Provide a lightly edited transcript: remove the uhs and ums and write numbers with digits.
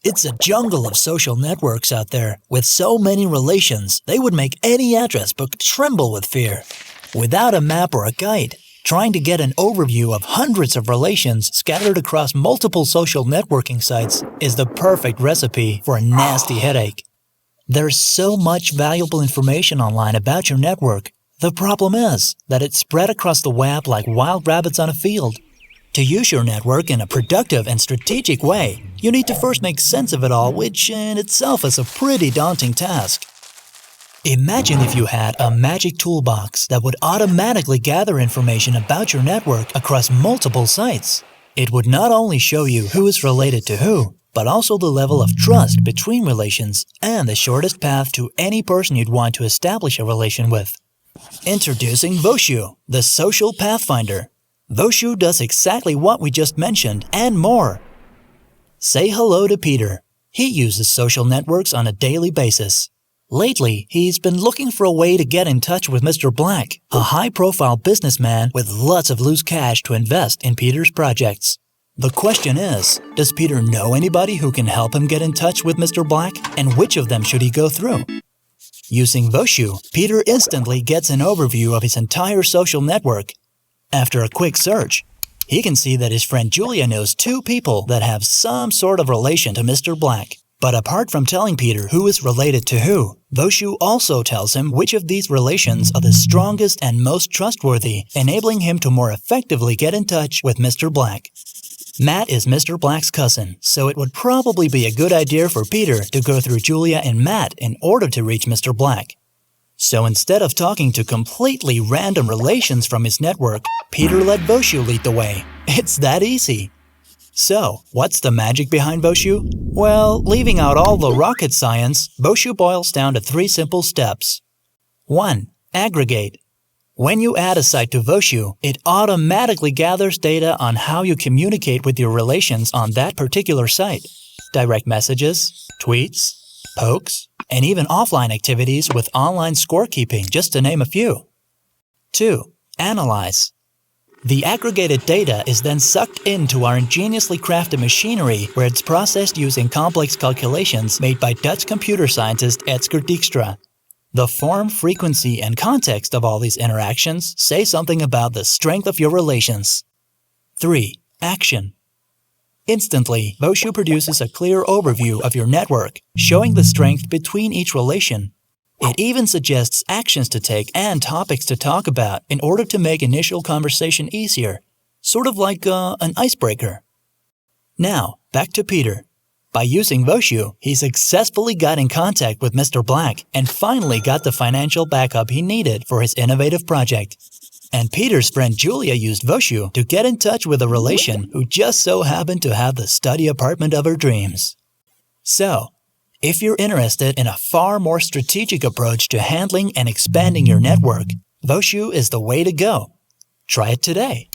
It's a jungle of social networks out there, with so many relations, they would make any address book tremble with fear. Without a map or a guide, trying to get an overview of hundreds of relations scattered across multiple social networking sites is the perfect recipe for a nasty headache. There's so much valuable information online about your network. The problem is that it's spread across the web like wild rabbits on a field. To use your network in a productive and strategic way, you need to first make sense of it all, which in itself is a pretty daunting task. Imagine if you had a magic toolbox that would automatically gather information about your network across multiple sites. It would not only show you who is related to who, but also the level of trust between relations and the shortest path to any person you'd want to establish a relation with. Introducing Wosju, the social pathfinder. Wosju does exactly what we just mentioned and more. Say hello to Peter. He uses social networks on a daily basis. Lately, he's been looking for a way to get in touch with Mr. Black, a high-profile businessman with lots of loose cash to invest in Peter's projects. The question is, does Peter know anybody who can help him get in touch with Mr. Black, and which of them should he go through? Using Wosju, Peter instantly gets an overview of his entire social network. After a quick search, he can see that his friend Julia knows 2 people that have some sort of relation to Mr. Black. But apart from telling Peter who is related to who, Wosju also tells him which of these relations are the strongest and most trustworthy, enabling him to more effectively get in touch with Mr. Black. Matt is Mr. Black's cousin, so it would probably be a good idea for Peter to go through Julia and Matt in order to reach Mr. Black. So instead of talking to completely random relations from his network, Peter let Wosju lead the way. It's that easy. So, what's the magic behind Wosju? Well, leaving out all the rocket science, Wosju boils down to 3 simple steps. 1. Aggregate. When you add a site to Wosju, it automatically gathers data on how you communicate with your relations on that particular site. Direct messages, tweets, pokes, and even offline activities with online scorekeeping, just to name a few. 2. Analyze. The aggregated data is then sucked into our ingeniously crafted machinery where it's processed using complex calculations made by Dutch computer scientist Edsger Dijkstra. The form, frequency, and context of all these interactions say something about the strength of your relations. 3. Action. Instantly, Wosju produces a clear overview of your network, showing the strength between each relation. It even suggests actions to take and topics to talk about in order to make initial conversation easier, sort of like an icebreaker. Now, back to Peter. By using Wosju, he successfully got in contact with Mr. Black and finally got the financial backup he needed for his innovative project. And Peter's friend Julia used Wosju to get in touch with a relation who just so happened to have the study apartment of her dreams. So, if you're interested in a far more strategic approach to handling and expanding your network, Wosju is the way to go. Try it today.